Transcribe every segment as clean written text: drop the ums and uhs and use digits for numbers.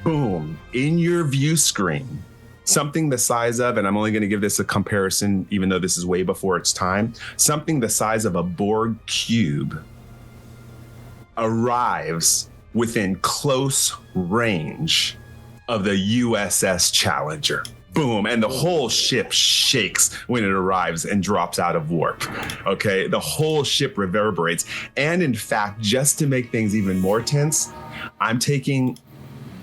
Boom, in your view screen, something the size of, and I'm only going to give this a comparison, even though this is way before its time, something the size of a Borg cube arrives within close range of the USS Challenger. Boom, and the whole ship shakes when it arrives and drops out of warp. Okay, the whole ship reverberates. And in fact, just to make things even more tense, I'm taking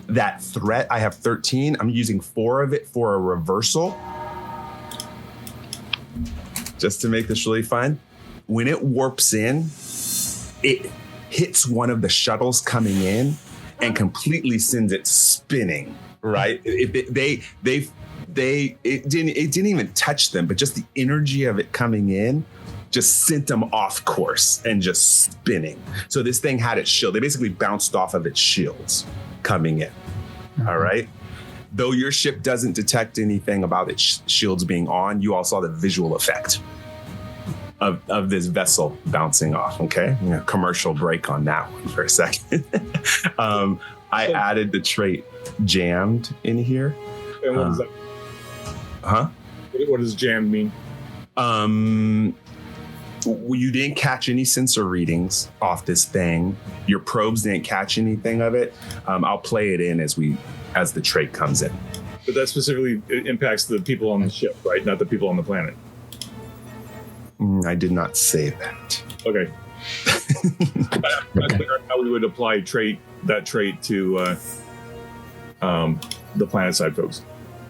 that threat. I have 13. I'm using 4 of it for a reversal. Just to make this really fun. When it warps in, it hits one of the shuttles coming in and completely sends it spinning, right? It didn't even touch them, but just the energy of it coming in just sent them off course and just spinning. So this thing had its shield. They basically bounced off of its shields coming in. All right. Though your ship doesn't detect anything about its shields being on, you all saw the visual effect of this vessel bouncing off. Okay. Commercial break on that one for a second. I added the trait jammed in here. And what does that? Huh? What does jammed mean? You didn't catch any sensor readings off this thing. Your probes didn't catch anything of it. I'll play it in as the trait comes in. But that specifically impacts the people on the ship, right? Not the people on the planet. I did not say that. Okay. I'm not clear on how we would apply that trait to the planet side folks.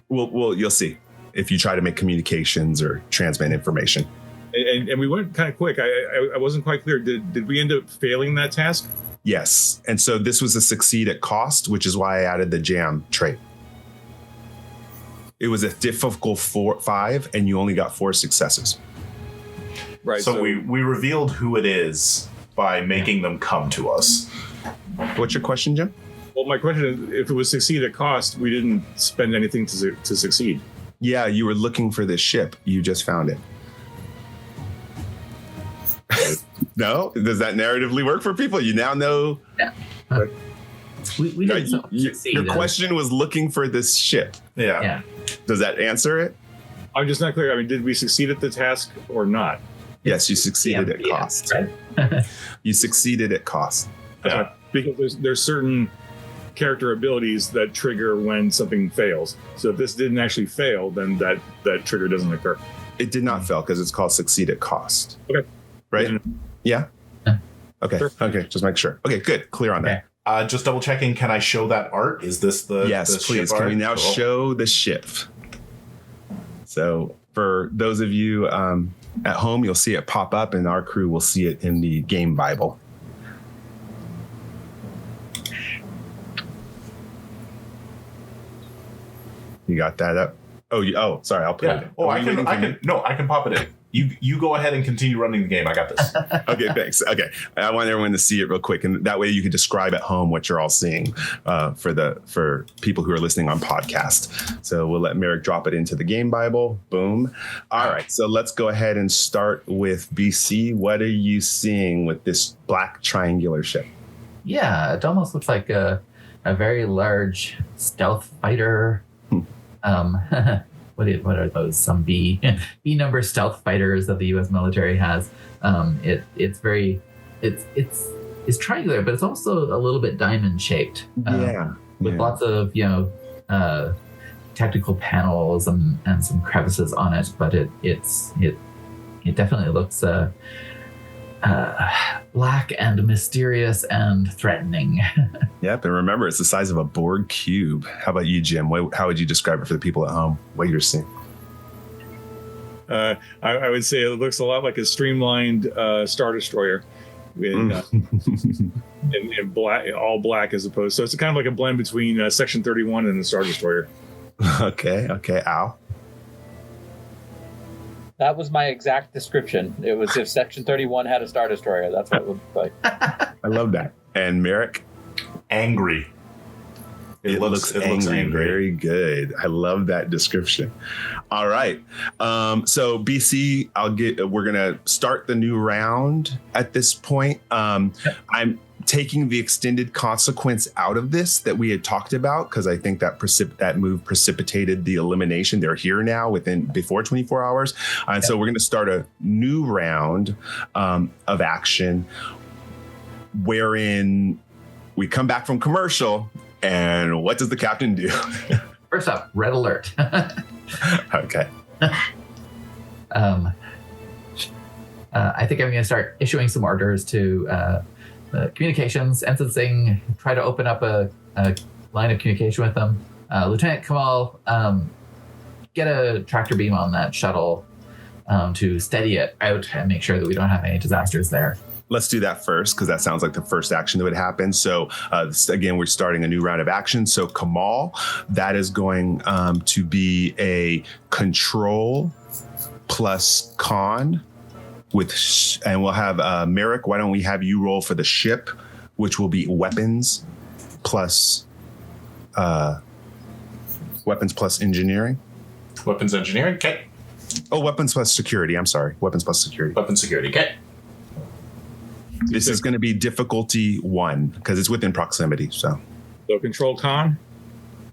Well, you'll see if you try to make communications or transmit information. And we went kind of quick. I wasn't quite clear. Did we end up failing that task? Yes. And so this was a succeed at cost, which is why I added the jam trait. It was a difficult 5, and you only got 4 successes. Right. So we revealed who it is by making them come to us. What's your question, Jim? Well, my question is, if it was succeed at cost, we didn't spend anything to succeed. Yeah, you were looking for this ship. You just found it. No? Does that narratively work for people? You now know. Yeah. We didn't succeed. Your question was looking for this ship. Yeah. Does that answer it? I'm just not clear. I mean, did we succeed at the task or not? Yes, you succeeded at cost. Right? You succeeded at cost. Yeah. Because there's certain character abilities that trigger when something fails. So if this didn't actually fail, then that trigger doesn't occur. It did not fail because it's called succeed at cost. Okay. Right? Yeah? Okay. Sure. Okay. Just make sure. Okay, good. Clear on that. Just double checking. Can I show that art? Is this the Yes, the please. ship Can we art? now show the ship? So for those of you at home, you'll see it pop up, and our crew will see it in the game Bible. You got that up? Sorry. I'll put it in. Oh, I can pop it in. You go ahead and continue running the game. I got this. Okay, thanks. Okay, I want everyone to see it real quick, and that way you can describe at home what you're all seeing for people who are listening on podcast. So we'll let Meric drop it into the game Bible. Boom. All right, so let's go ahead and start with BC. What are you seeing with this black triangular ship? Yeah, it almost looks like a very large stealth fighter. What are those? Some B number stealth fighters that the U.S. military has. It's triangular, but it's also a little bit diamond shaped. With lots of tactical panels and some crevices on it. But it definitely looks black and mysterious and threatening. Yep, and remember, it's the size of a Borg cube. How about you, Jim? How would you describe it for the people at home? What you're seeing? I would say it looks a lot like a streamlined Star Destroyer, in black, all black as opposed. So it's kind of like a blend between Section 31 and the Star Destroyer. Okay, Al. That was my exact description. It was if Section 31 had a Star Destroyer. That's what it would look like. I love that. And Meric? Angry. It looks angry. Very good. I love that description. All right. So BC, we're gonna start the new round at this point. I'm taking the extended consequence out of this that we had talked about, because I think that move precipitated the elimination. They're here now before 24 hours. And so we're going to start a new round of action wherein we come back from commercial, and what does the captain do? First up, red alert. Okay. I think I'm going to start issuing some orders to communications, ensign, try to open up a line of communication with them. Lieutenant Kamal, get a tractor beam on that shuttle to steady it out and make sure that we don't have any disasters there. Let's do that first, because that sounds like the first action that would happen. So again, we're starting a new round of action. So Kamal, that is going to be a control plus con and we'll have Meric. Why don't we have you roll for the ship, which will be weapons plus engineering. Weapons engineering, okay. Oh, weapons plus security. I'm sorry. Weapons plus security. Weapons security, okay. This is going to be difficulty 1 because it's within proximity. So control con.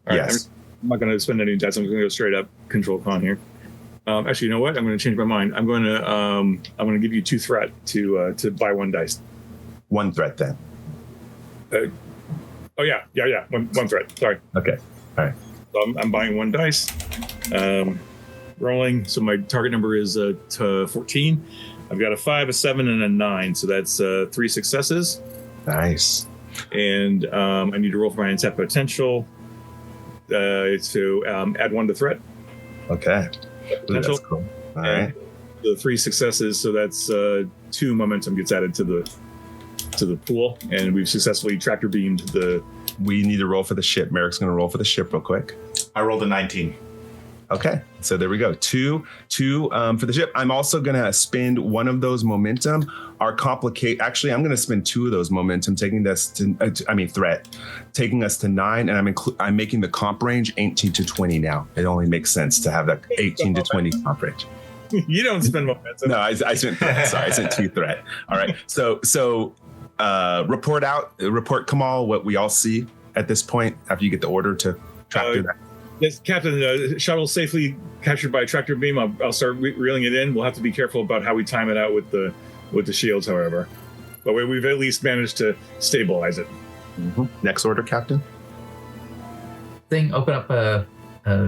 All right, yes. I'm not going to spend any dice. I'm going to go straight up control con here. Actually, you know what? I'm going to change my mind. I'm going to give you 2 threat to buy 1 dice. 1 threat then. Yeah. One threat. Sorry. Okay. All right. So I'm buying 1 dice. Rolling. So my target number is 14. I've got a 5, a 7, and a 9. So that's 3 successes. Nice. And I need to roll for my untapped potential to add 1 to threat. Okay. Potential. That's cool. All right. The 3 successes. So that's 2 momentum gets added to the pool, and we've successfully tractor beamed the. We need to roll for the ship. Meric's going to roll for the ship real quick. I rolled a 19. Okay, so there we go. Two for the ship. I'm also going to spend 1 of those momentum. Actually, I'm going to spend 2 of those momentum, taking us to, threat, taking us to 9, and I'm making the comp range 18 to 20 now. It only makes sense to have that 18 to 20 comp range. You don't spend momentum. No, I spent threat. Sorry, I spent 2 threat. All right, so report Kamal what we all see at this point after you get the order to tractor that. Yes, Captain, shuttle safely captured by a tractor beam. I'll start reeling it in. We'll have to be careful about how we time it out with the shields, however. But we've at least managed to stabilize it. Mm-hmm. Next order, Captain. Open up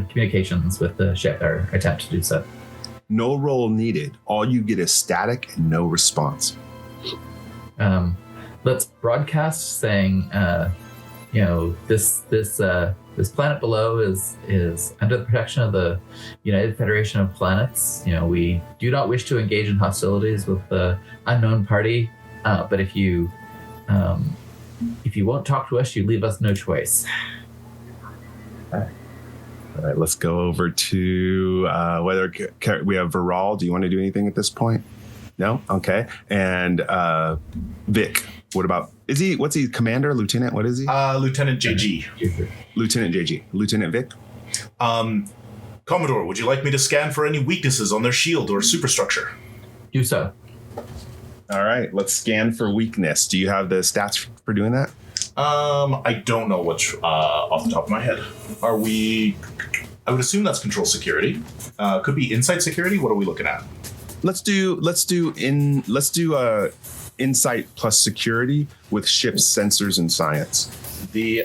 communications with the ship, or attempt to do so. No roll needed. All you get is static and no response. Let's broadcast saying, this planet below is under the protection of the United Federation of Planets. We do not wish to engage in hostilities with the unknown party, but if you won't talk to us, you leave us no choice. All right, let's go over to whether we have Viral. Do you want to do anything at this point? No? Okay. And Vic, what about, what's he, commander, lieutenant? What is he? Lieutenant JG. Lieutenant JG. Lieutenant Vic? Commodore, would you like me to scan for any weaknesses on their shield or superstructure? Do so. All right, let's scan for weakness. Do you have the stats for doing that? I don't know which off the top of my head. I would assume that's control security. Could be insight security. What are we looking at? Let's do insight plus security with ships, sensors, and science. The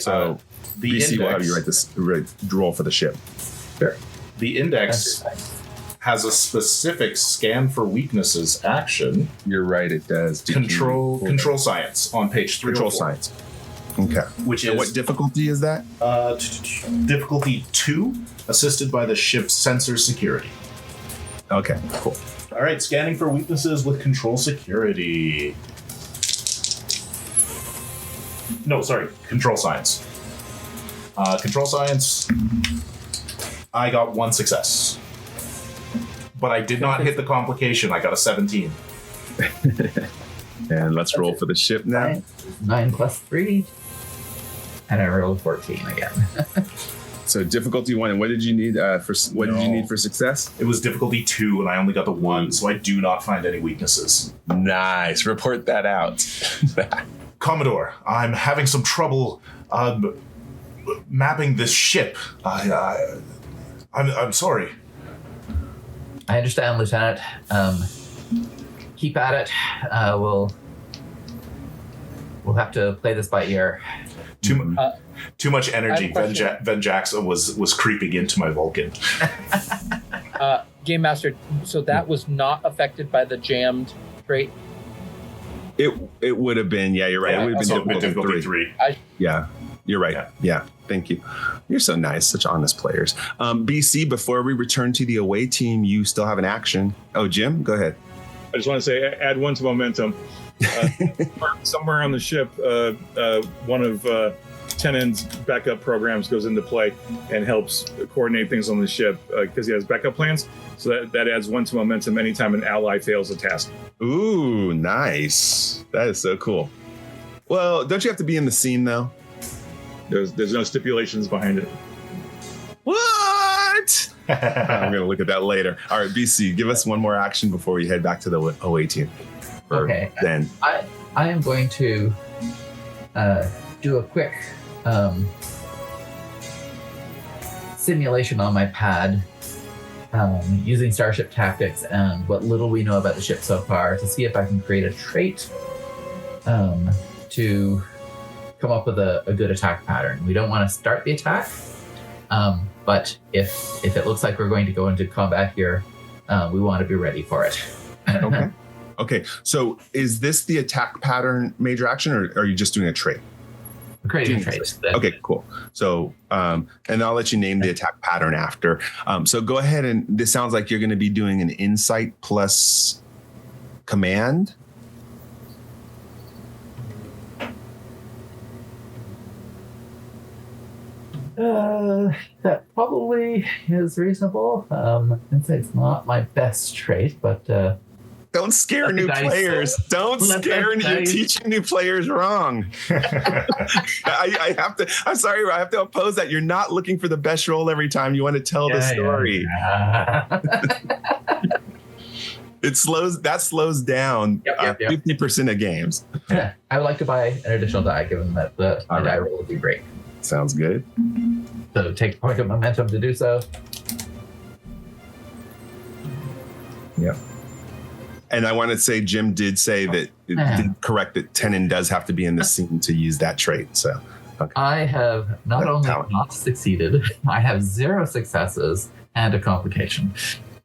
BC index, will have you roll for the ship. Sure. The index has a specific scan for weaknesses action. You're right, it does. Control science on page 3. Control science. Okay. Which is what difficulty is that? Difficulty 2, assisted by the ship's sensor security. Okay, cool. All right, scanning for weaknesses with control security. No, sorry, control science. Control science, I got 1 success. But I did not hit the complication. I got a 17. And let's roll for the ship now. 9 plus 3. And I rolled 14 again. So difficulty 1. And what did you need did you need for success? It was difficulty 2, and I only got the 1, so I do not find any weaknesses. Nice. Report that out. Commodore, I'm having some trouble mapping this ship. I'm sorry. I understand, Lieutenant. Keep at it. We'll have to play this by ear. Too much energy. Ven Jackson was creeping into my Vulcan. Game Master, so that was not affected by the jammed trait? It would have been, yeah, you're right. Okay, It would have been Difficulty 3. Yeah, you're right. Yeah, thank you. You're so nice, such honest players. BC, before we return to the away team, you still have an action. Oh, Jim, go ahead. I just want to say, add 1 to momentum. Somewhere on the ship, one of Tenen's backup programs goes into play and helps coordinate things on the ship because he has backup plans. So that adds 1 to momentum anytime an ally fails a task. Ooh, nice. That is so cool. Well, don't you have to be in the scene though? There's no stipulations behind it. What? I'm going to look at that later. All right, BC, give us one more action before we head back to the away team. Okay. Then I am going to do a quick simulation on my pad using Starship Tactics and what little we know about the ship so far to see if I can create a trait to come up with a good attack pattern. We don't want to start the attack, but if it looks like we're going to go into combat here, we want to be ready for it. okay. Okay, so is this the attack pattern major action, or are you just doing a trait? I'm creating a trait. Okay, cool. So, and I'll let you name the attack pattern after. So go ahead, and this sounds like you're going to be doing an insight plus command. That probably is reasonable. Insight's not my best trait, but don't scare new players. Don't scare new. You're teaching new players wrong. I have to. I'm sorry. I have to oppose that. You're not looking for the best roll every time you want to tell the story. Yeah. That slows down 50% of games. I would like to buy an additional die, given that the die roll would be great. Sounds good. So take a point of momentum to do so. Yep. And I want to say Jim did say that correct that Tenen does have to be in the scene to use that trait. So okay. I have not only not succeeded, I have 0 successes and a complication.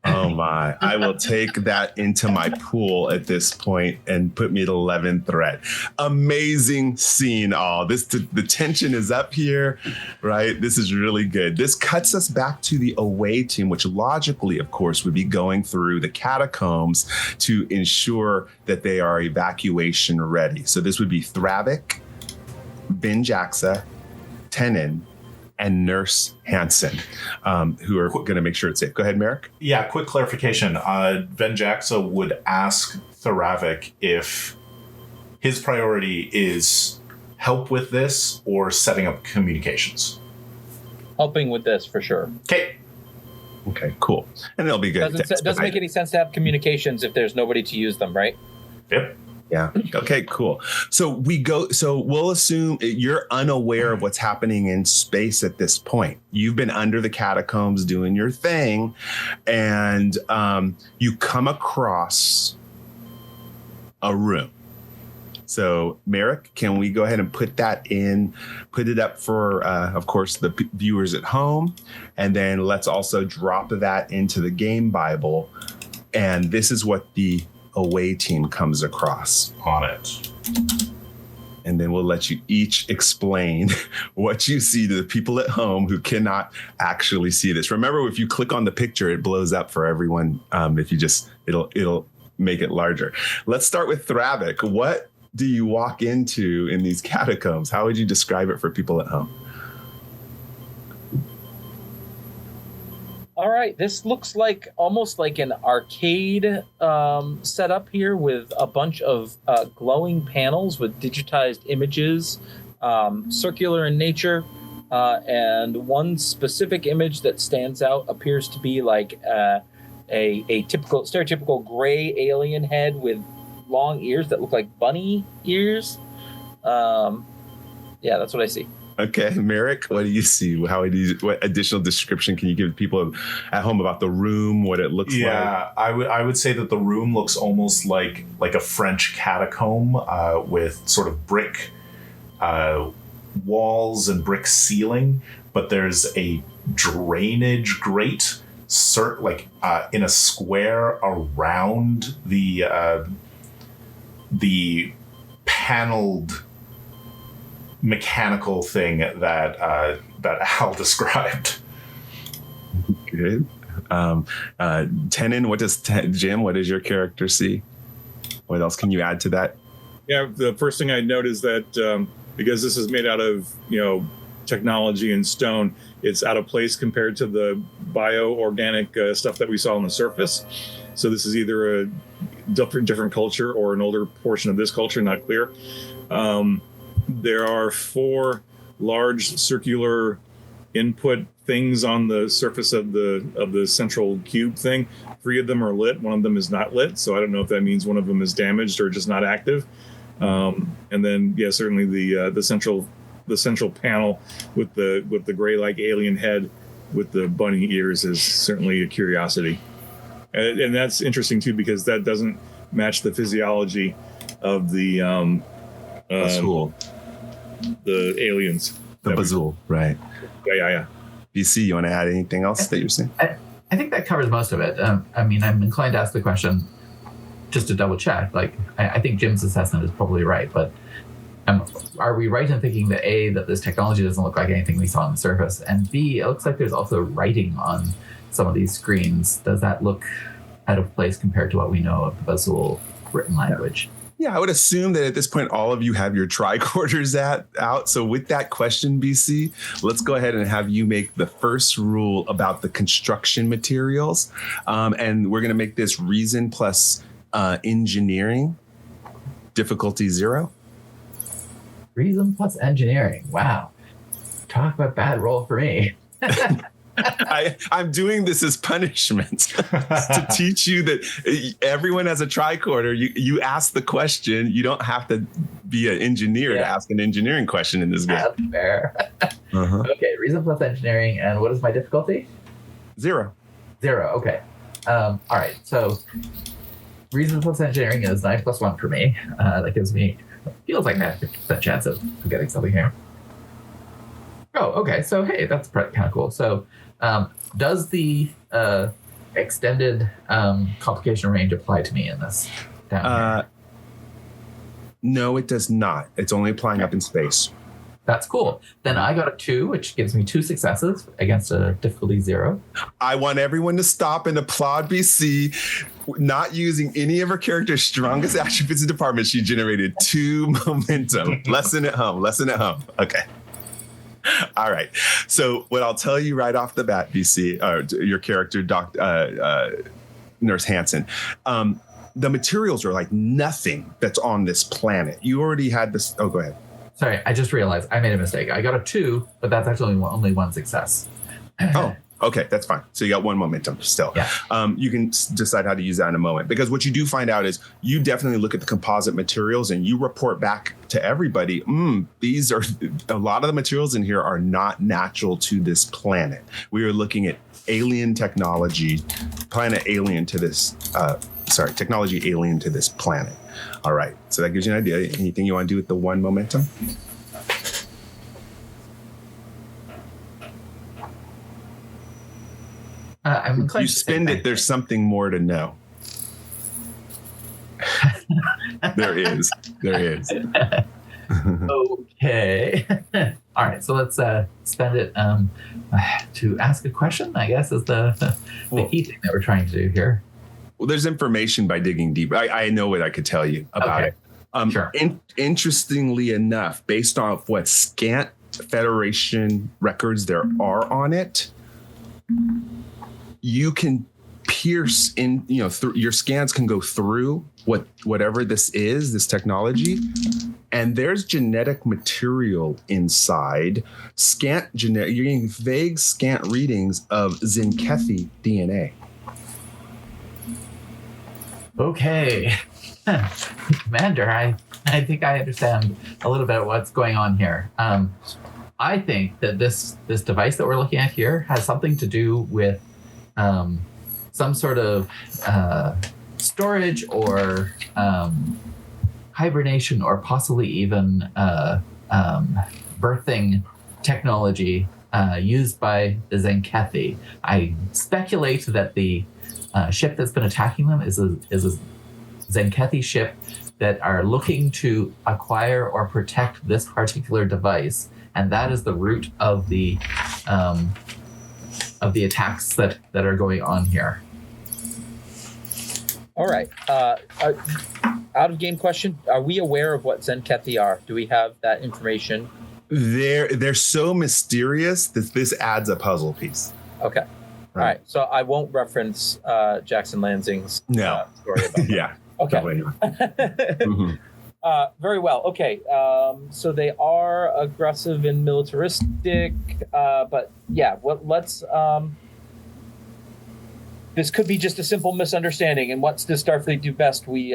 Oh my. I will take that into my pool at this point and put me at 11 threat. Amazing scene all. The tension is up here, right? This is really good. This cuts us back to the away team, which logically, of course, would be going through the catacombs to ensure that they are evacuation ready. So this would be Thravik, Benjaxa, Tenen, and Nurse Hansen, who are going to make sure it's safe. Go ahead, Meric. Yeah, quick clarification. Venjaxa would ask Thravik if his priority is help with this or setting up communications. Helping with this, for sure. Okay, cool. And they'll be good. Doesn't make any sense to have communications if there's nobody to use them, right? Yep. Yeah. Okay, cool. So we'll assume you're unaware of what's happening in space at this point. You've been under the catacombs doing your thing, and you come across a room. So, Meric, can we go ahead and put it up for, of course, the viewers at home, and then let's also drop that into the game Bible. And this is what the away team comes across on it. And then we'll let you each explain what you see to the people at home who cannot actually see this. Remember, if you click on the picture, it blows up for everyone. If you just, it'll make it larger. Let's start with Thravik. What do you walk into in these catacombs? How would you describe it for people at home? All right, this looks like almost like an arcade setup here with a bunch of glowing panels with digitized images, circular in nature, and one specific image that stands out appears to be like a stereotypical gray alien head with long ears that look like bunny ears. Yeah, that's what I see. Okay, Meric, what do you see? What additional description can you give people at home about the room, what it looks like? Yeah, I would say that the room looks almost like a French catacomb with sort of brick walls and brick ceiling, but there's a drainage grate in a square around the paneled mechanical thing that Al described. Good. Tenon, Jim, what does your character see? What else can you add to that? Yeah, the first thing I note is that because this is made out of technology and stone, it's out of place compared to the bio-organic stuff that we saw on the surface. So this is either a different culture or an older portion of this culture, not clear. There are 4 large circular input things on the surface of the central cube thing. 3 of them are lit. 1 of them is not lit. So I don't know if that means 1 of them is damaged or just not active. And then, yeah, certainly the central panel with the gray-like alien head with the bunny ears is certainly a curiosity. And that's interesting too, because that doesn't match the physiology of the Bazool. The aliens. The Bazool, right. Yeah. BC, you want to add anything else that you're saying? I think that covers most of it. I mean, I'm inclined to ask the question just to double check. Like, I think Jim's assessment is probably right, but are we right in thinking that A, that this technology doesn't look like anything we saw on the surface, and B, it looks like there's also writing on some of these screens. Does that look out of place compared to what we know of the Bazool written language? Yeah, I would assume that at this point, all of you have your tricorders out. So with that question, BC, let's go ahead and have you make the first rule about the construction materials. And we're going to make this reason plus engineering, difficulty 0. Reason plus engineering. Wow. Talk about bad roll for me. I'm doing this as punishment to teach you that everyone has a tricorder. You ask the question. You don't have to be an engineer to ask an engineering question in this game. That's fair. Okay, reason plus engineering. And what is my difficulty? 0. Okay. All right. So reason plus engineering is 9 plus 1 for me. That gives me, feels like I have a 50% chance of getting something here. Oh, okay. So, hey, that's kind of cool. So, does the extended complication range apply to me in this down here? No, it does not. It's only applying up in space. That's cool. Then I got a 2, which gives me 2 successes against a difficulty 0. I want everyone to stop and applaud BC. Not using any of her character's strongest attributes in department, she generated 2 momentum. Lesson at home. Okay. All right. So what I'll tell you right off the bat, BC, your character, Nurse Hansen, the materials are like nothing that's on this planet. You already had this. Oh, go ahead. Sorry, I just realized I made a mistake. I got a 2, but that's actually only 1 success. Oh, okay. That's fine. So you got 1 momentum still. Yeah. You can decide how to use that in a moment, because what you do find out is you definitely look at the composite materials and you report back to everybody. These are a lot of the materials in here are not natural to this planet. We are looking at alien technology, technology alien to this planet. All right. So that gives you an idea. Anything you want to do with the 1 momentum? You spend it, there's something more to know. There is. Okay. All right. So let's spend it to ask a question, I guess, is the key thing that we're trying to do here. Well, there's information by digging deep. I know what I could tell you about it. Sure. Interestingly enough, based off what scant Federation records there are on it, you can pierce in, through your scans can go through whatever this is, this technology, and there's genetic material inside. You're getting vague scant readings of Zenkethi DNA. Okay. Commander, I think I understand a little bit what's going on here. I think that this device that we're looking at here has something to do with some sort of storage or hibernation or possibly even birthing technology used by the Zenkethi. I speculate that the ship that's been attacking them is a Zenkethi ship that are looking to acquire or protect this particular device, and that is the root of the attacks that are going on here. All right. Out of game question. Are we aware of what Zenkethi are? Do we have that information? They're so mysterious that this adds a puzzle piece. Okay. All right. So I won't reference Jackson Lansing's story about that. Yeah. Okay. Mm-hmm. Very well. Okay. So they are aggressive and militaristic, but yeah. Let's. This could be just a simple misunderstanding, and what does Starfleet do best? We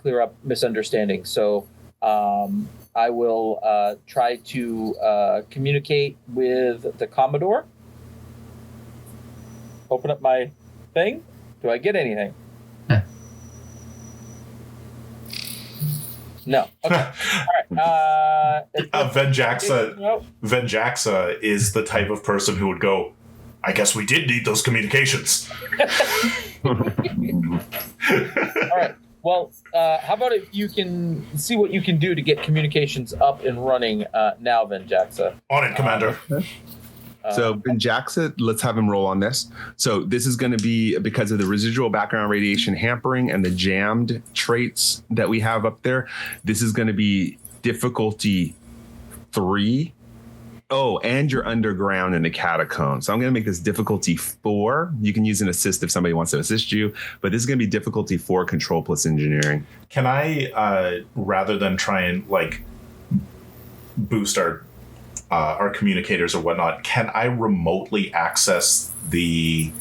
clear up misunderstandings. So I will try to communicate with the Commodore. Open up my thing. Do I get anything? No. Okay. All right. Venjaxa is the type of person who would go, I guess we did need those communications. All right. Well, how about if you can see what you can do to get communications up and running now, Venjaxa? On it, Commander. So Venjaxa, let's have him roll on this. So this is going to be because of the residual background radiation hampering and the jammed traits that we have up there. This is going to be difficulty 3. Oh, and you're underground in the catacombs. So I'm going to make this difficulty 4. You can use an assist if somebody wants to assist you, but this is going to be difficulty 4, control plus engineering. Can I, rather than try and boost our communicators or whatnot, can I remotely access the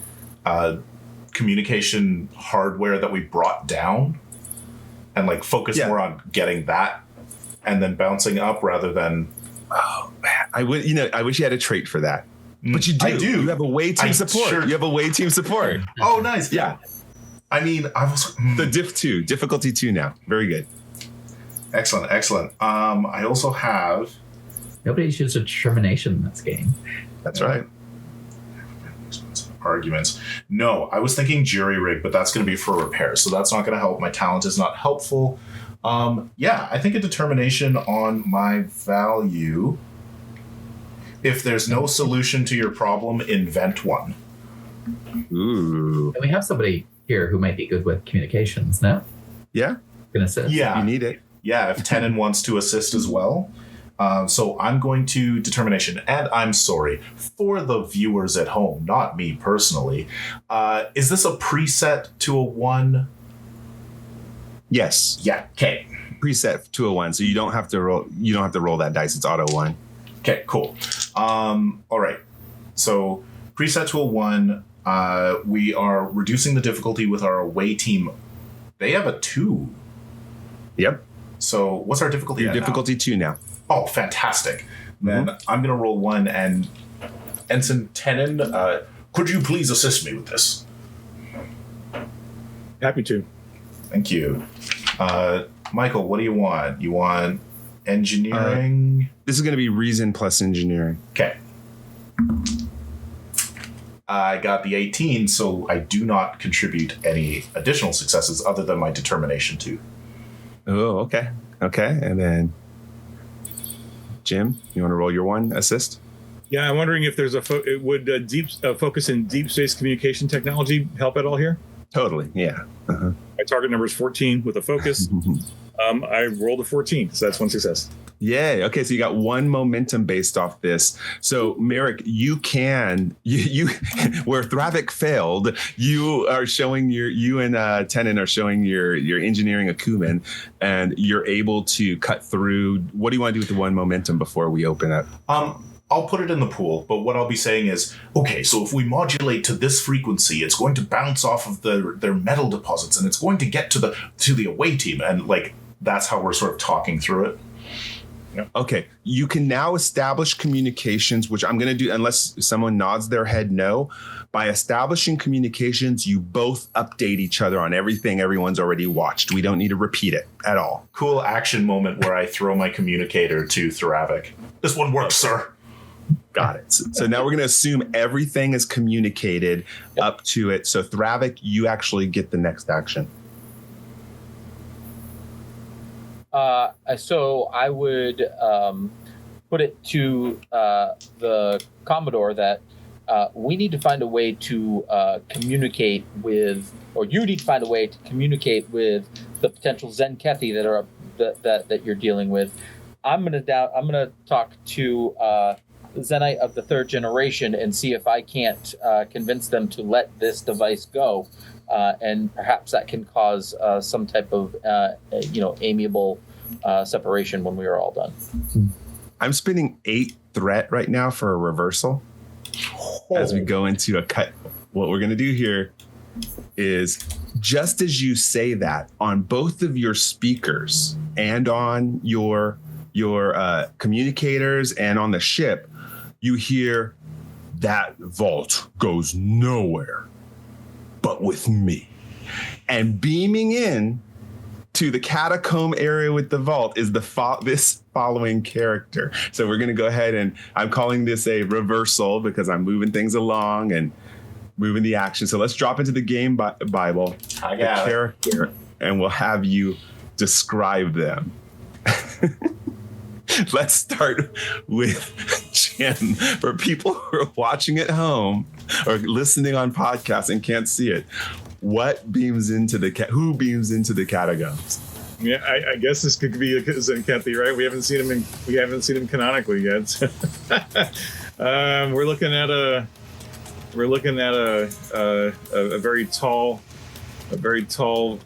communication hardware that we brought down and focus more on getting that and then bouncing up rather than... Oh man, I wish you had a trait for that, but you do. I do. You have a way team support. Sure. You have a way team support. Oh, nice. Yeah. I mean, I was the diff 2, difficulty 2 now. Very good. Excellent. I also have. Nobody's used a determination in this game. That's right. Arguments. No, I was thinking jury rig, but that's going to be for repair, so that's not going to help. My talent is not helpful. I think a determination on my value. If there's no solution to your problem, invent one. Ooh. And we have somebody here who might be good with communications, no? Yeah. Can assist. Yeah. You need it. Yeah, if Tenon wants to assist as well. So I'm going to determination, and I'm sorry for the viewers at home, not me personally. Is this a preset to a 1? Yes. Yeah. Okay. Preset 201, so you don't have to roll. You don't have to roll that dice. It's auto 1. Okay. Cool. All right. So preset to a 1. We are reducing the difficulty with our away team. They have a 2. Yep. So what's our difficulty? Your difficulty 2 now. Oh, fantastic. Then I'm going to roll 1, and Ensign Tenon, could you please assist me with this? Happy to. Thank you. Michael, what do you want? You want engineering? This is going to be reason plus engineering. Okay. I got the 18, so I do not contribute any additional successes other than my determination 2. Oh, okay. Okay. And then Jim, you want to roll your 1 assist? Yeah, I'm wondering if there's would deep focus in deep space communication technology help at all here? Totally. Yeah. My target number is 14 with a focus. I rolled a 14, so that's 1 success. Yay. Okay, so you got 1 momentum based off this. So, Meric, you where Thravik failed, you are showing you and Tenon are showing your engineering acumen, and you're able to cut through. What do you want to do with the 1 momentum before we open up? I'll put it in the pool, but what I'll be saying is, okay, so if we modulate to this frequency, it's going to bounce off of their metal deposits, and it's going to get to the away team, and like that's how we're sort of talking through it. Yep. Okay, you can now establish communications, which I'm going to do unless someone nods their head no. By establishing communications, you both update each other on everything everyone's already watched. We don't need to repeat it at all. Cool action moment where I throw my communicator to Thravik. This one works, sir. Got it. So now we're going to assume everything is communicated up to it. So Thravik, you actually get the next action. So I would put it to the Commodore that we need to find a way to communicate with, or you need to find a way to communicate with the potential Zenkethi that you're dealing with. I'm gonna talk to Zenite of the 3rd generation and see if I can't convince them to let this device go, and perhaps that can cause some type of amiable separation when we are all done. I'm spending 8 threat right now for a reversal. As we go into a cut, what we're going to do here is, just as you say that, on both of your speakers and on your communicators and on the ship, you hear, "That vault goes nowhere but with me." And beaming in to the catacomb area with the vault is this following character. So we're going to go ahead, and I'm calling this a reversal because I'm moving things along and moving the action. So let's drop into the game Bible, I the got character, and we'll have you describe them. Let's start with Jim. For people who are watching at home or listening on podcasts and can't see it, who beams into the catacombs? Yeah, I guess this could be a Zenkethi, right? We haven't seen him canonically yet. We're looking at a very tall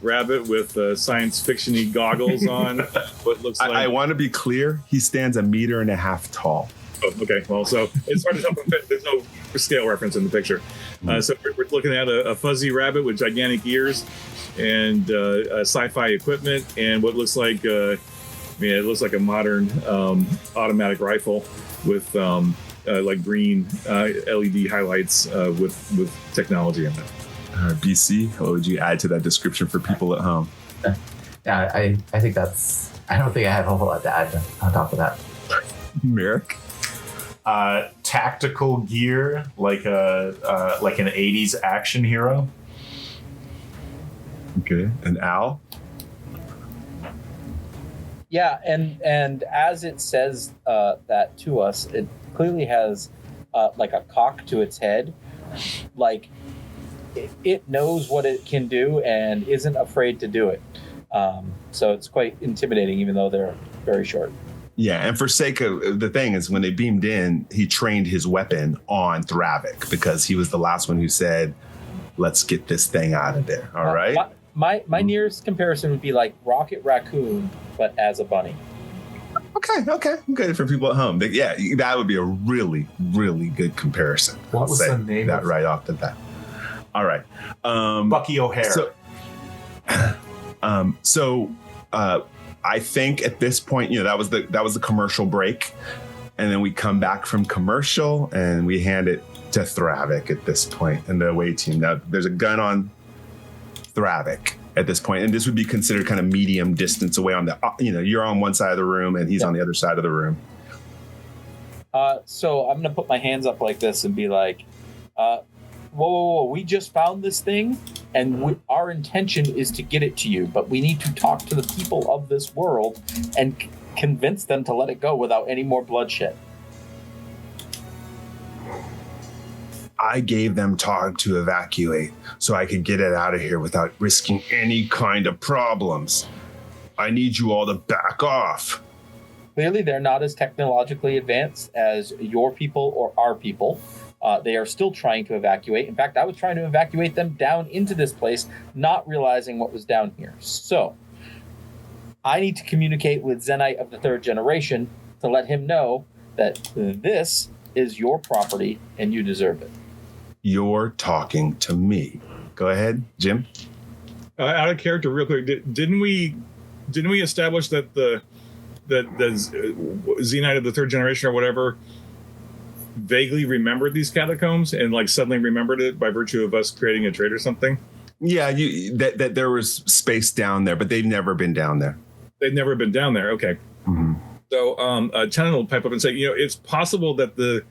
rabbit with science fiction-y goggles on. What looks like, I want to be clear. He stands 1.5 meters tall. Oh, okay. Well, so it's hard to tell. There's no scale reference in the picture. So we're looking at a fuzzy rabbit with gigantic ears and sci-fi equipment, and what looks like it looks like a modern automatic rifle with like green LED highlights with technology in it. BC, what would you add to that description for people at home? Yeah, I think I don't think I have a whole lot to add on top of that. Meric? Tactical gear, like an 80s action hero. Okay. And Al? Yeah, and as it says that to us, it clearly has like a cock to its head. Like, it knows what it can do and isn't afraid to do it. So it's quite intimidating, even though they're very short. Yeah, and for sake of the thing is, when they beamed in, he trained his weapon on Thravik because he was the last one who said, "Let's get this thing out of there." All right. My nearest comparison would be like Rocket Raccoon, but as a bunny. Okay, good for people at home. Yeah, that would be a really, really good comparison. What was the name that of right off the bat? All right, Bucky O'Hare. So, I think at this point, that was the commercial break, and then we come back from commercial and we hand it to Thravik at this point and the away team. Now there's a gun on Thravik at this point, and this would be considered kind of medium distance away on the, you're on one side of the room and he's on the other side of the room. So I'm going to put my hands up like this and be like, whoa, we just found this thing, and our intention is to get it to you, but we need to talk to the people of this world and convince them to let it go without any more bloodshed. I gave them time to evacuate so I could get it out of here without risking any kind of problems. I need you all to back off. Clearly, they're not as technologically advanced as your people or our people. They are still trying to evacuate. In fact, I was trying to evacuate them down into this place, not realizing what was down here. So I need to communicate with Zenite of the third generation to let him know that this is your property and you deserve it. You're talking to me. Go ahead, Jim. Out of character, real quick. Didn't we establish that the Zenite of the third generation or whatever vaguely remembered these catacombs and like suddenly remembered it by virtue of us creating a trade or something? Yeah, that there was space down there, but they've never been down there. They've never been down there. Okay. Mm-hmm. So Tenon will pipe up and say, it's possible that the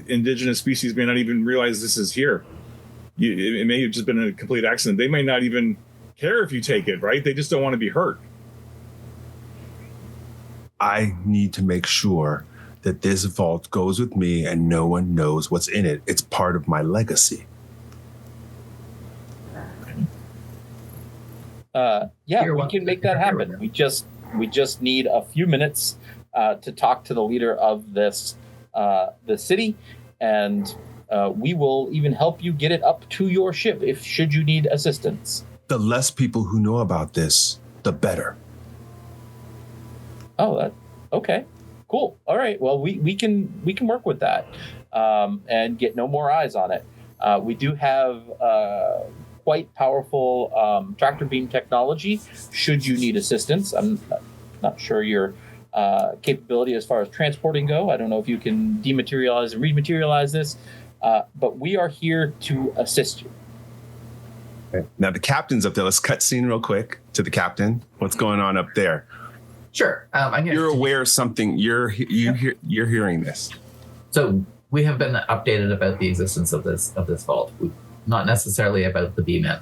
indigenous species may not even realize this is here. It may have just been a complete accident. They may not even care if you take it, right? They just don't want to be hurt. I need to make sure that this vault goes with me and no one knows what's in it. It's part of my legacy. We can make that happen. We just need a few minutes to talk to the leader of this the city, and we will even help you get it up to your ship should you need assistance. The less people who know about this, the better. Oh, okay, cool. All right. Well, we can work with that and get no more eyes on it. We do have quite powerful tractor beam technology. Should you need assistance, I'm not sure your capability as far as transporting go. I don't know if you can dematerialize and rematerialize this, but we are here to assist you. Okay. Now the captain's up there. Let's cut scene real quick to the captain. What's going on up there? Sure. You're aware of something. You're hearing this. So we have been updated about the existence of this vault, not necessarily about the B-men.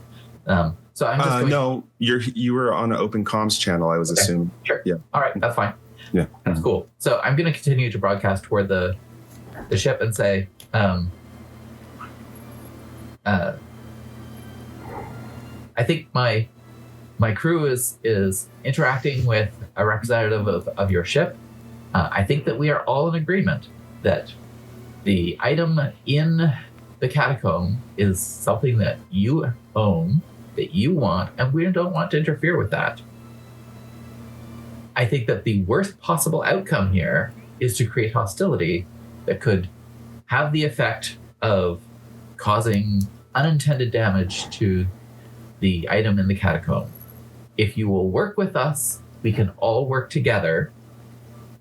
So I'm just no. You were on an open comms channel. I was assuming. Sure. Yeah. All right. That's fine. Yeah. That's cool. So I'm going to continue to broadcast toward the ship and say, I think my crew is interacting with a representative of your ship. I think that we are all in agreement that the item in the catacomb is something that you own, that you want, and we don't want to interfere with that. I think that the worst possible outcome here is to create hostility that could have the effect of causing unintended damage to the item in the catacomb. If you will work with us, we can all work together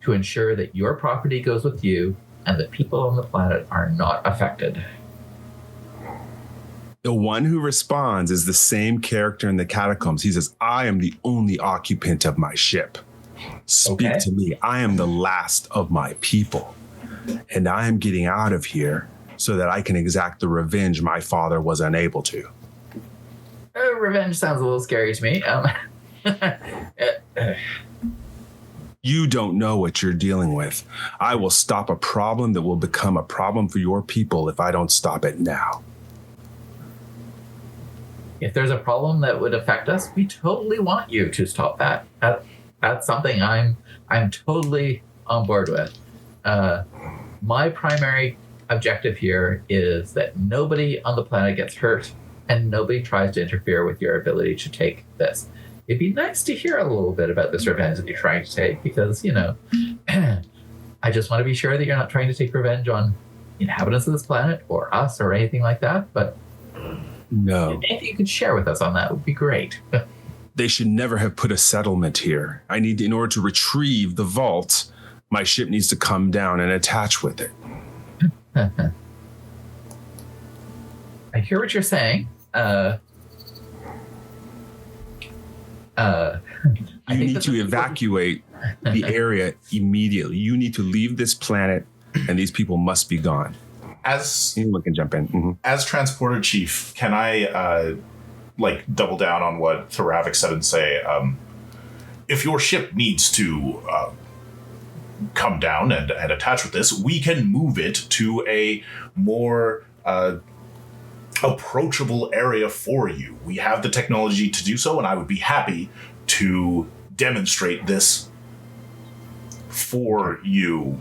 to ensure that your property goes with you and that people on the planet are not affected. The one who responds is the same character in the catacombs. He says, I am the only occupant of my ship. Speak to me. I am the last of my people. And I am getting out of here so that I can exact the revenge my father was unable to. Revenge sounds a little scary to me. You don't know what you're dealing with. I will stop a problem that will become a problem for your people if I don't stop it now. If there's a problem that would affect us, we totally want you to stop that. That's something I'm totally on board with. My primary objective here is that nobody on the planet gets hurt and nobody tries to interfere with your ability to take this. It'd be nice to hear a little bit about this revenge that you're trying to take because, I just want to be sure that you're not trying to take revenge on inhabitants of this planet or us or anything like that. But no. Anything you could share with us on that would be great. They should never have put a settlement here. In order to retrieve the vault, my ship needs to come down and attach with it. I hear what you're saying. You need to evacuate the area immediately. You need to leave this planet, and these people must be gone. Anyone can jump in. Mm-hmm. As transporter chief, can I double down on what Thoravik said and say, if your ship needs to come down and attach with this, we can move it to a more approachable area for you. We have the technology to do so, and I would be happy to demonstrate this for you.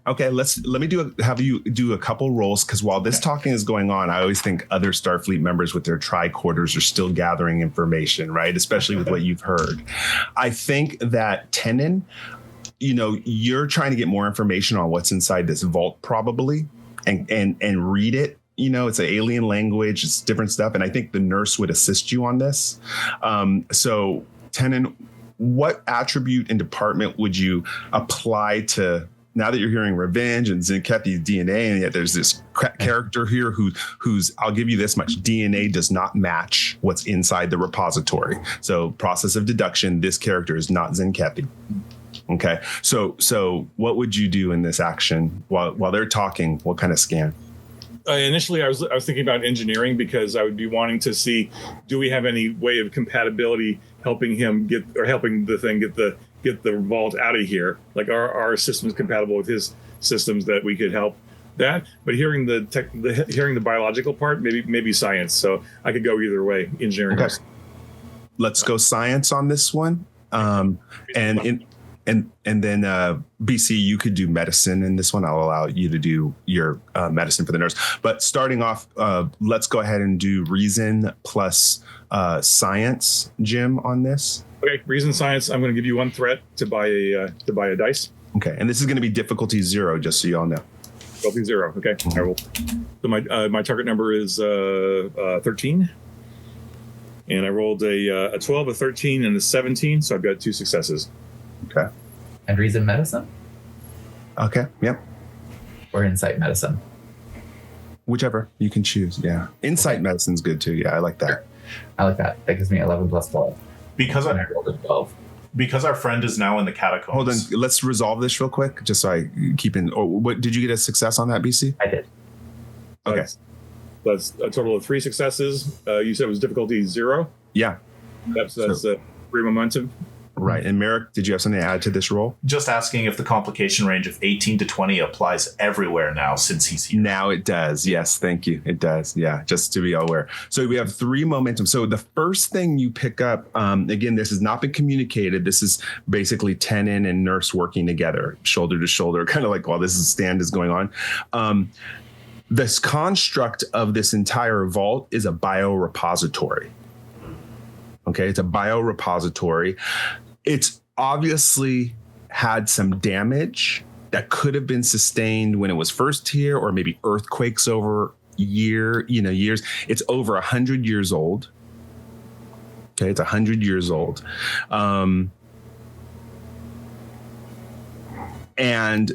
Okay, let me have you do a couple rolls, because while this talking is going on, I always think other Starfleet members with their tricorders are still gathering information, right? Especially with what you've heard. I think that Tenon, you're trying to get more information on what's inside this vault, probably, and read it. It's an alien language, it's different stuff, and I think the nurse would assist you on this. So, Tenon, what attribute and department would you apply to? Now that you're hearing revenge and Zenkethi's DNA, and yet there's this character here who's, I'll give you this much, DNA does not match what's inside the repository. So process of deduction, this character is not Zenkethi. Okay. So what would you do in this action while they're talking? What kind of scan? Initially, I was thinking about engineering, because I would be wanting to see, do we have any way of compatibility helping the thing get the vault out of here? Like, are our systems compatible with his systems that we could help that? But hearing the biological part, maybe science. So I could go either way, engineering. Okay. Let's go science on this one. And then BC, you could do medicine in this one. I'll allow you to do your medicine for the nurse. But starting off, let's go ahead and do reason plus science, Jim, on this. Okay, reason science. I'm going to give you one threat to buy a dice. Okay, and this is going to be difficulty 0, just so you all know. Difficulty 0. Okay, I will. So my target number is 13, and I rolled a 12, a 13, and a 17. So I've got 2 successes. Okay. And reason medicine? Okay, yep. Or insight medicine? Whichever you can choose, yeah. Insight medicine's good too, yeah, I like that. Sure. I like that. That gives me 11 plus 12. Because I rolled a 12. Because our friend is now in the catacombs. Hold on, let's resolve this real quick, just so I keep in. Or what did you get a success on that, BC? I did. Okay. That's a total of 3 successes. You said it was difficulty 0? Yeah. That's 3 momentum. Right. And Meric, did you have something to add to this roll? Just asking if the complication range of 18 to 20 applies everywhere now since he's here. Now it does. Yes. Thank you. It does. Yeah. Just to be aware. So we have 3 momentum. So the first thing you pick up, again, this has not been communicated. This is basically Tenon and Nurse working together, shoulder to shoulder, kind of like while this stand is going on. This construct of this entire vault is a biorepository. Okay. It's a biorepository. It's obviously had some damage that could have been sustained when it was first here, or maybe earthquakes over years. It's over 100 years old. Okay, it's 100 years old. And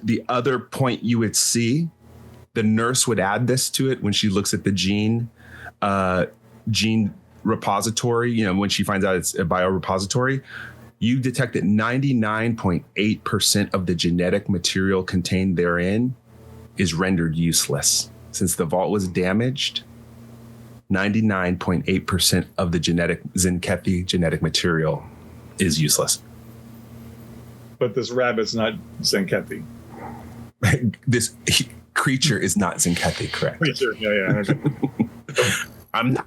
the other point you would see, the nurse would add this to it when she looks at the gene repository, when she finds out it's a biorepository. You detect that 99.8% of the genetic material contained therein is rendered useless. Since the vault was damaged, 99.8% of the Zenkethi genetic material is useless. But this rabbit's not Zenkethi. This creature is not Zenkethi, correct? Creature, yeah. I'm not.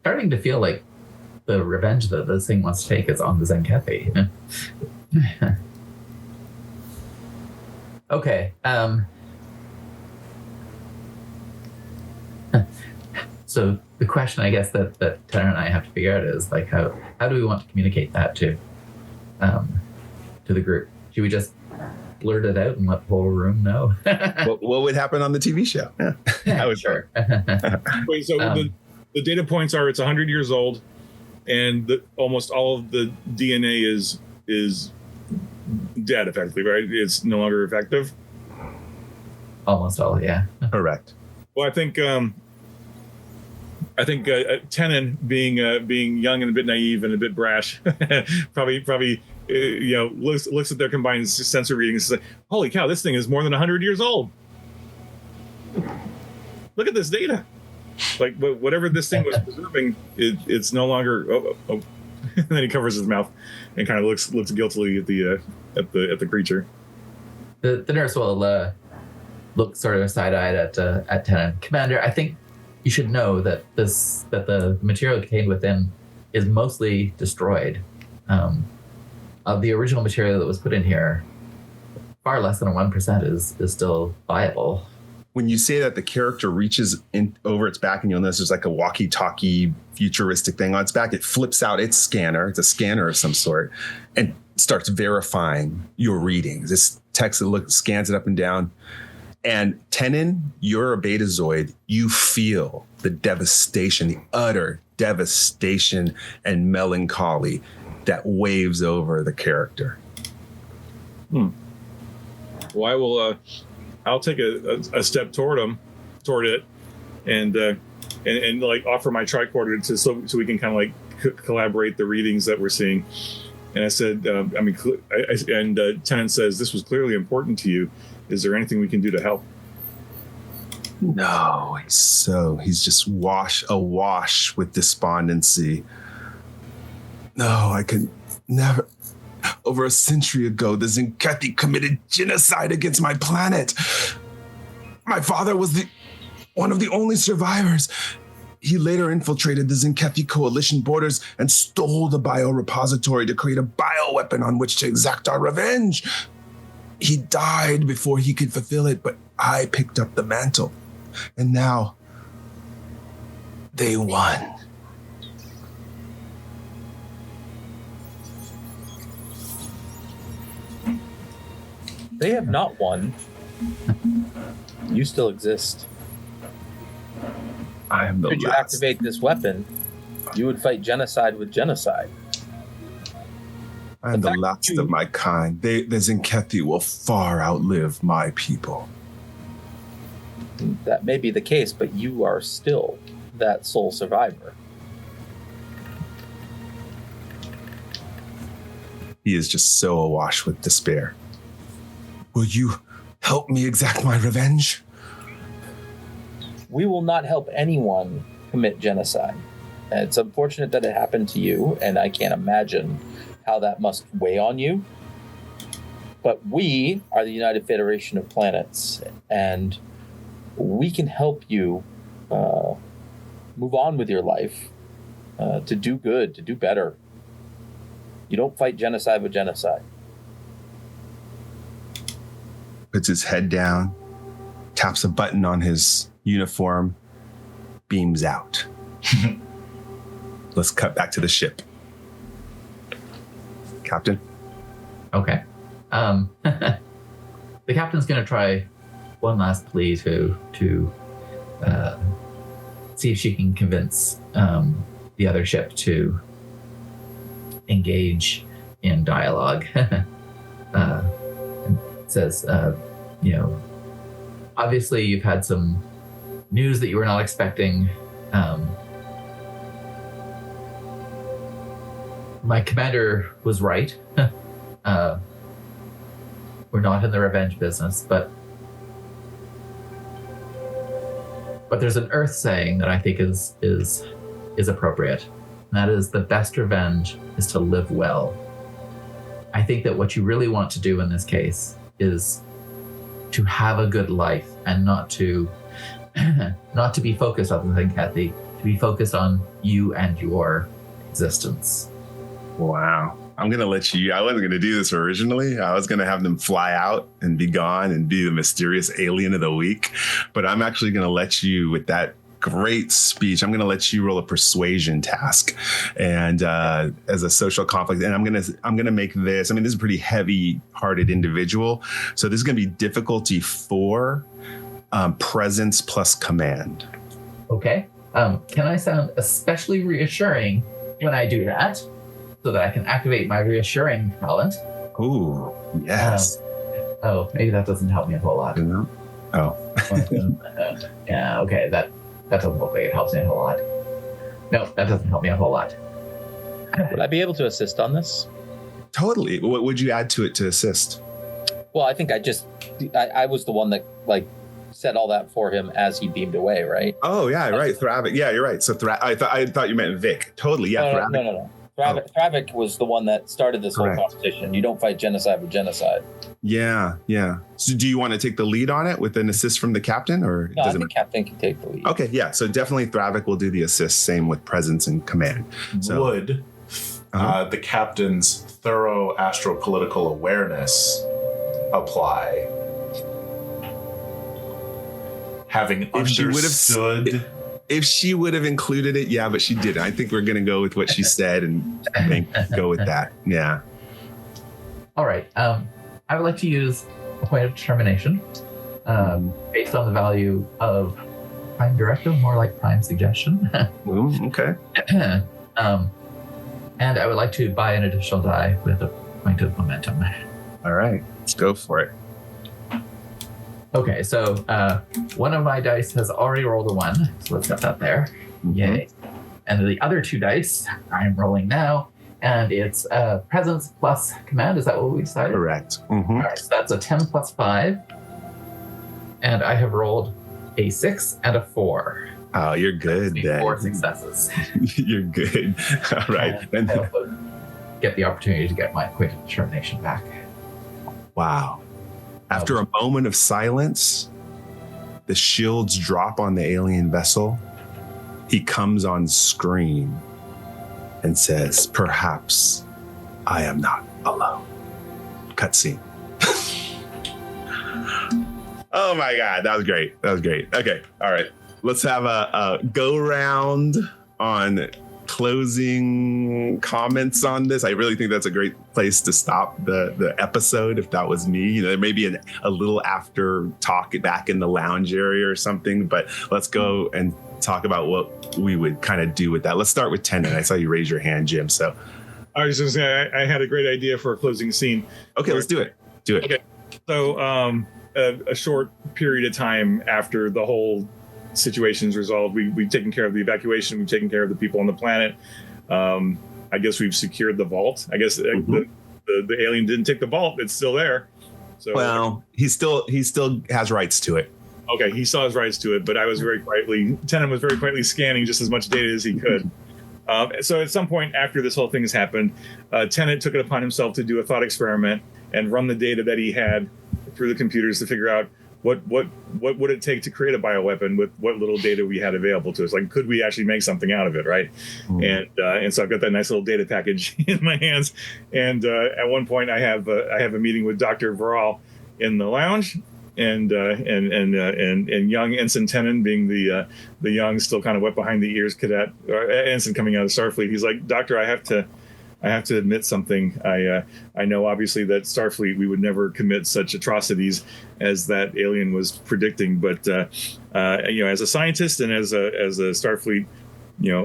Starting to feel like the revenge that this thing wants to take is on the Zenkethi. Okay. So the question, I guess, that Tanner and I have to figure out is, like, how do we want to communicate that to the group? Should we just blurt it out and let the whole room know? What would happen on the TV show? Yeah, I would. Sure. Wait, so the data points are it's 100 years old, and almost all of the DNA is dead, effectively, right? It's no longer effective. Almost all, yeah. Correct. Well, I think Tenon, being young and a bit naive and a bit brash, probably looks at their combined sensor readings and says, "Holy cow, this thing is more than 100 years old. Look at this data. Like, whatever this thing was preserving, it's no longer." Oh. And then he covers his mouth and kind of looks guiltily at the creature. The nurse will look sort of side-eyed at Tenon. Commander, I think you should know that the material contained within is mostly destroyed. of the original material that was put in here, far less than a 1% is still viable. When you say that, the character reaches in over its back, and you'll notice there's like a walkie-talkie futuristic thing on its back. It flips out its scanner. It's a scanner of some sort, and starts verifying your readings. This text scans it up and down. And Tenon, you're a Betazoid. You feel the devastation, the utter devastation and melancholy that waves over the character. Well, I will. I'll take a step toward it, and like offer my tricorder so we can kind of like collaborate the readings that we're seeing. And I said, Tenon says, this was clearly important to you. Is there anything we can do to help? No, he's just awash with despondency. No, I can never. Over a century ago, the Zinkethi committed genocide against my planet. My father was one of the only survivors. He later infiltrated the Zinkethi coalition borders and stole the biorepository to create a bioweapon on which to exact our revenge. He died before he could fulfill it, but I picked up the mantle. And now, they won. They have not won. You still exist. I am the Should you last. activate this weapon, you would fight genocide with genocide. I am the fact last you- of my kind. The Zinkethi will far outlive my people. That may be the case, but you are still that sole survivor. He is just so awash with despair. Will you help me exact my revenge? We will not help anyone commit genocide. And it's unfortunate that it happened to you, and I can't imagine how that must weigh on you. But we are the United Federation of Planets, and we can help you move on with your life, to do good, to do better. You don't fight genocide with genocide. Puts his head down, taps a button on his uniform, beams out. Let's cut back to the ship. Captain? Okay. The captain's going to try one last plea to see if she can convince the other ship to engage in dialogue. Says, obviously you've had some news that you were not expecting. My commander was right. We're not in the revenge business, but there's an Earth saying that I think is appropriate. And that is, the best revenge is to live well. I think that what you really want to do in this case is to have a good life and not to be focused on the thing, Kathy, to be focused on you and your existence. Wow. I'm going to let you, I wasn't going to do this originally. I was going to have them fly out and be gone and be the mysterious alien of the week. But I'm actually going to let you, with that great speech, I'm going to let you roll a persuasion task, and as a social conflict. And I'm going to make this, this is a pretty heavy-hearted individual. So this is going to be difficulty 4, presence plus command. Okay. Can I sound especially reassuring when I do that, so that I can activate my reassuring talent? Ooh, yes. Maybe that doesn't help me a whole lot. Oh. Yeah, okay, that doesn't look like it helps me a whole lot. No, that doesn't help me a whole lot. Would I be able to assist on this? Totally. What would you add to it to assist? Well, I think I was the one that said all that for him as he beamed away, right? Oh yeah, right. Thravic. Yeah, you're right. So I thought you meant Vic. Totally. Yeah. Thravic. No. Thravic was the one that started this Correct. whole competition. You don't fight genocide with genocide. Yeah. So do you want to take the lead on it with an assist from the captain, or No, I does it? think Captain can take the lead. Okay. Yeah. So definitely Thravic will do the assist. Same with presence and command. So Would the captain's thorough astropolitical awareness apply? Having understood. If she would have included it, yeah, but she didn't. I think we're going to go with what she said and go with that. Yeah. All right. I would like to use a point of determination based on the value of prime directive, more like prime suggestion. Okay. And I would like to buy an additional die with a point of momentum. All right. Let's go for it. Okay, so one of my dice has already rolled a 1, so let's get that there. Yay. And the other 2 dice I'm rolling now, and it's presence plus command. Is that what we decided? Correct. All right, so that's a 10 plus 5. And I have rolled a 6 and a 4. Oh, you're good then. 4 successes. You're good. All right. And I also get the opportunity to get my quick determination back. Wow. After a moment of silence, the shields drop on the alien vessel. He comes on screen and says, "Perhaps I am not alone." Cutscene. Oh my God, that was great. Okay, all right. Let's have a go round on closing comments on this. I really think that's a great place to stop the episode. If that was me, there may be a little after talk back in the lounge area or something, but let's go and talk about what we would kind of do with that. Let's start with Tennant. I saw you raise your hand, Jim. So I was just saying, I had a great idea for a closing scene. Okay, let's do it. Okay. So a short period of time after the whole situation's resolved, we've taken care of the evacuation, we've taken care of the people on the planet. I guess we've secured the vault. I guess the alien didn't take the vault. It's still there. So well, he still has rights to it. Okay, he still has rights to it, but Tennant was very quietly scanning just as much data as he could. So at some point after this whole thing has happened, Tennant took it upon himself to do a thought experiment and run the data that he had through the computers to figure out what would it take to create a bioweapon with what little data we had available to us? Like, could we actually make something out of it, right? And so I've got that nice little data package in my hands. And at one point, I have a meeting with Dr. Viral in the lounge, and young Ensign Tennant, being the young, still kind of wet behind the ears cadet, or ensign coming out of Starfleet. He's like, "Doctor, I have to admit something. I know obviously that Starfleet, we would never commit such atrocities as that alien was predicting, but as a scientist and as a Starfleet,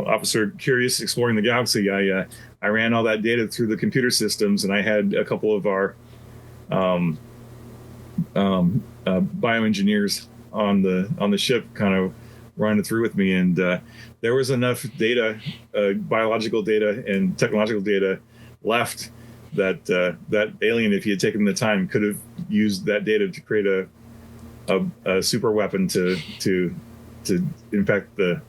officer curious exploring the galaxy, I ran all that data through the computer systems, and I had a couple of our bioengineers on the ship kind of run it through with me, and there was enough data, biological data and technological data left that that alien, if he had taken the time, could have used that data to create a super weapon to infect the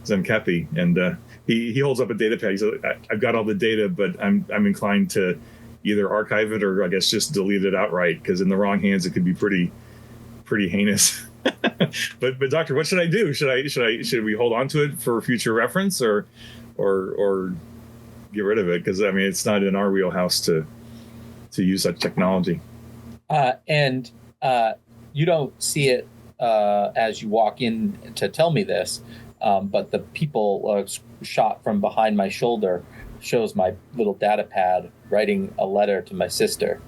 Zemkethi. And he holds up a data pad. He said, "I've got all the data, but I'm inclined to either archive it or I guess just delete it outright, because in the wrong hands it could be pretty heinous." but doctor, what should I do? Should we hold on to it for future reference or get rid of it? Because I mean, it's not in our wheelhouse to use such technology. And you don't see it as you walk in to tell me this, but the people shot from behind my shoulder shows my little data pad writing a letter to my sister.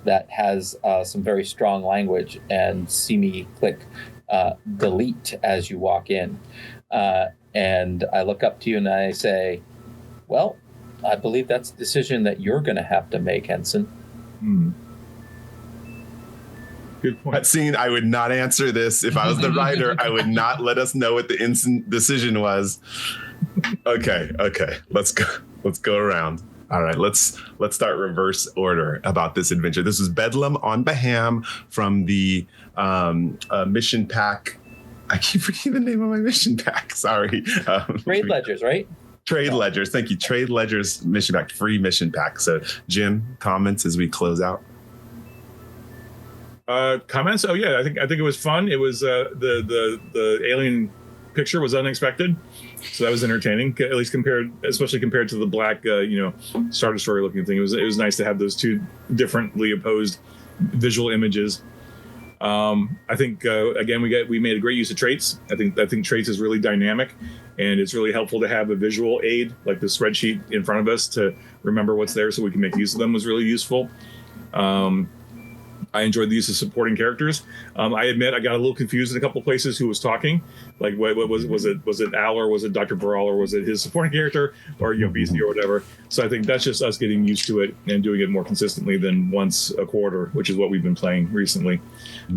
That has some very strong language, and see me click delete as you walk in. And I look up to you and I say, "Well, I believe that's a decision that you're going to have to make, Ensign." Good point. That scene, I would not answer this. If I was the writer, I would not let us know what the instant decision was. Okay. Let's go around. All right, let's start reverse order about this adventure. This is Bedlam on Baham from the mission pack. I keep forgetting the name of my mission pack. Sorry. Trade Ledgers, right? Trade Ledgers. Thank you. Trade Ledgers mission pack, free mission pack. So, Jim, comments as we close out. Comments? Oh yeah, I think it was fun. It was the alien picture was unexpected, so that was entertaining. At least especially compared to the black, Star Destroyer looking thing. It was nice to have those two differently opposed visual images. I think again we made a great use of traits. I think traits is really dynamic, and it's really helpful to have a visual aid like the spreadsheet in front of us to remember what's there so we can make use of them. Was really useful. I enjoyed the use of supporting characters. I admit I got a little confused in a couple places who was talking. Like, what was it Al, or was it Dr. Baral, or was it his supporting character, or BC or whatever? So I think that's just us getting used to it and doing it more consistently than once a quarter, which is what we've been playing recently.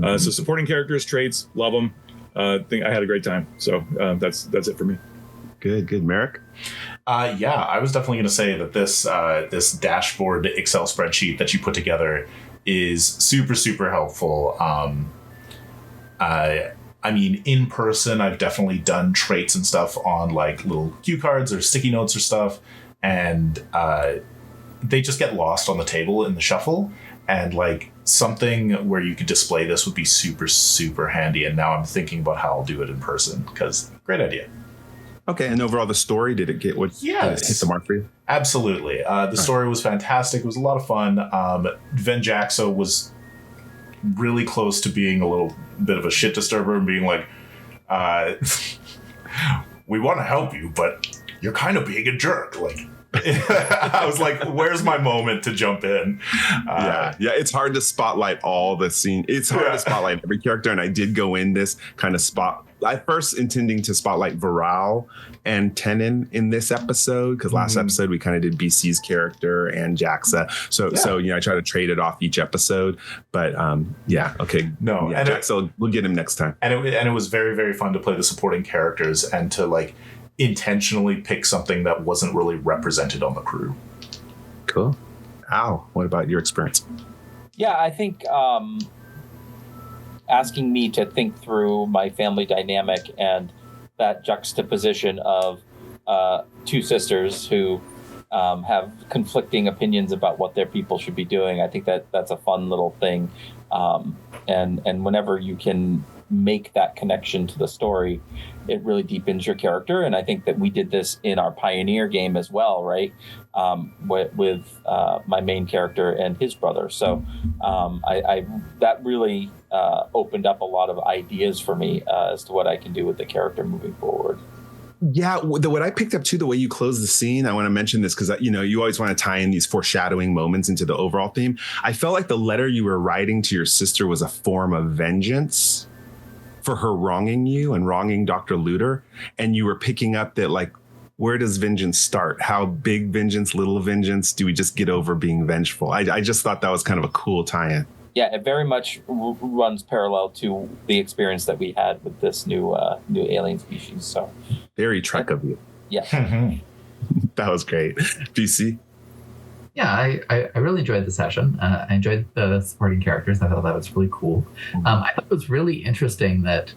So supporting characters, traits, love them. I think I had a great time. So that's it for me. Good, Meric. Yeah, I was definitely going to say that this dashboard Excel spreadsheet that you put together is super, super helpful. I mean, in person, I've definitely done traits and stuff on like little cue cards or sticky notes or stuff, and they just get lost on the table in the shuffle. And like something where you could display this would be super, super handy. And now I'm thinking about how I'll do it in person, because great idea. Okay, and overall, the story, did it get what hit the mark for you? Absolutely. The story was fantastic. It was a lot of fun. Ven Jaxo was really close to being a little bit of a shit disturber and being like, we want to help you, but you're kind of being a jerk. Like, I was like, where's my moment to jump in? Yeah, it's hard to spotlight all the scene. It's hard to spotlight every character, and I did go in this kind of spot. I first intending to spotlight Viral and Tenon in this episode, because last episode we kind of did BC's character and Jaxa. So I try to trade it off each episode. But okay. No, yeah, Jaxa, we'll get him next time. And it was very, very fun to play the supporting characters and to like intentionally pick something that wasn't really represented on the crew. Cool. Al, what about your experience? Yeah, I think asking me to think through my family dynamic and that juxtaposition of two sisters who have conflicting opinions about what their people should be doing. I think that's a fun little thing. And whenever you can make that connection to the story, it really deepens your character. And I think that we did this in our Pioneer game as well, right? With my main character and his brother. So I that really opened up a lot of ideas for me as to what I can do with the character moving forward. Yeah, what I picked up too, the way you close the scene, I want to mention this because you always want to tie in these foreshadowing moments into the overall theme. I felt like the letter you were writing to your sister was a form of vengeance for her wronging you and wronging Dr. Luter, and you were picking up that, like, where does vengeance start? How big vengeance, little vengeance? Do we just get over being vengeful? I just thought that was kind of a cool tie-in. Yeah, it very much runs parallel to the experience that we had with this new alien species. So very Trek of you. Yeah. That was great. BC? Yeah, I really enjoyed the session. I enjoyed the supporting characters. I thought that was really cool. I thought it was really interesting that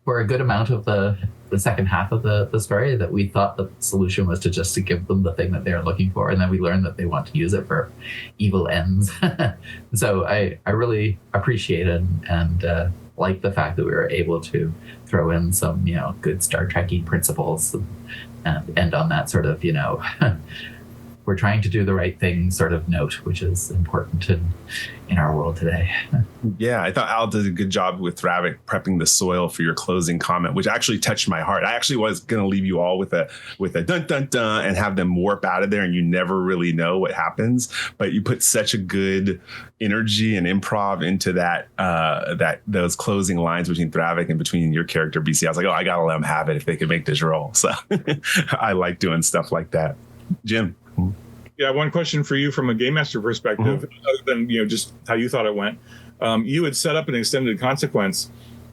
for a good amount of the second half of the story, that we thought the solution was to give them the thing that they're looking for, and then we learned that they want to use it for evil ends. So I really appreciated and like the fact that we were able to throw in some good Star Trek-y principles and end on that sort of we're trying to do the right thing sort of note, which is important in our world today. Yeah, I thought Al did a good job with Thravik prepping the soil for your closing comment, which actually touched my heart. I actually was going to leave you all with a dun dun dun and have them warp out of there, and you never really know what happens. But you put such a good energy and improv into those closing lines between Thravik and between your character BC. I was like, I gotta let them have it if they could make this roll. So I like doing stuff like that. Jim. Yeah, one question for you from a game master perspective, other than just how you thought it went. You had set up an extended consequence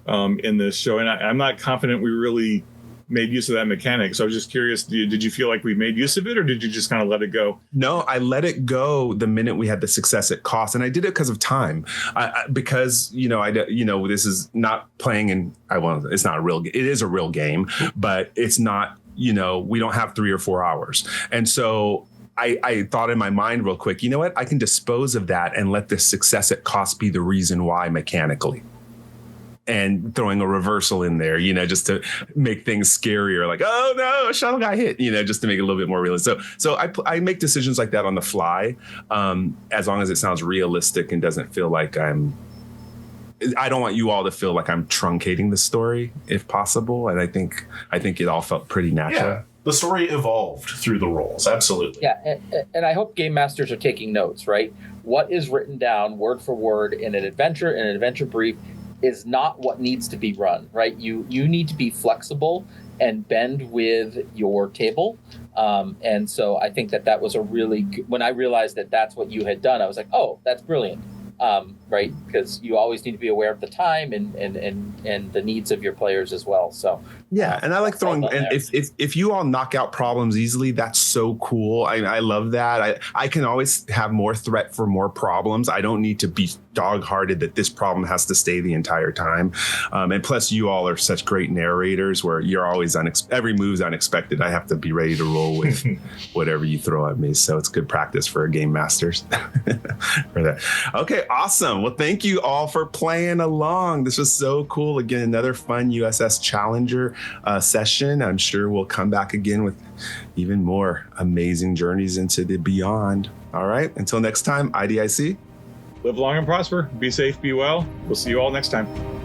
in this show, and I'm not confident we really made use of that mechanic. So I was just curious, did you feel like we made use of it, or did you just kind of let it go? No, I let it go the minute we had the success it cost, and I did it because of time. Because this is not playing in. It's not a real. It is a real game, but it's not. We don't have 3 or 4 hours, and so I thought in my mind real quick, you know what? I can dispose of that and let the success it costs be the reason why mechanically. and throwing a reversal in there, just to make things scarier, like, oh no, a shuttle got hit, just to make it a little bit more realistic. So I make decisions like that on the fly, as long as it sounds realistic and doesn't feel like I don't want you all to feel like I'm truncating the story, if possible. And I think it all felt pretty natural. Yeah. The story evolved through the roles. Absolutely. Yeah. And I hope game masters are taking notes, right? What is written down word for word in an adventure brief is not what needs to be run, right? You need to be flexible and bend with your table. And so I think that was a really good, when I realized that that's what you had done, I was like, oh, that's brilliant. Right? Because you always need to be aware of the time and the needs of your players as well. So yeah, and I like throwing. And if you all knock out problems easily, that's so cool. I love that. I can always have more threat for more problems. I don't need to be dog-hearted that this problem has to stay the entire time. And plus, you all are such great narrators where you're always every move's unexpected. I have to be ready to roll with whatever you throw at me. So it's good practice for game masters for that. Okay, awesome. Well, thank you all for playing along. This was so cool. Again, another fun USS Challenger session. I'm sure we'll come back again with even more amazing journeys into the beyond. All right. Until next time, IDIC. Live long and prosper. Be safe, be well. We'll see you all next time.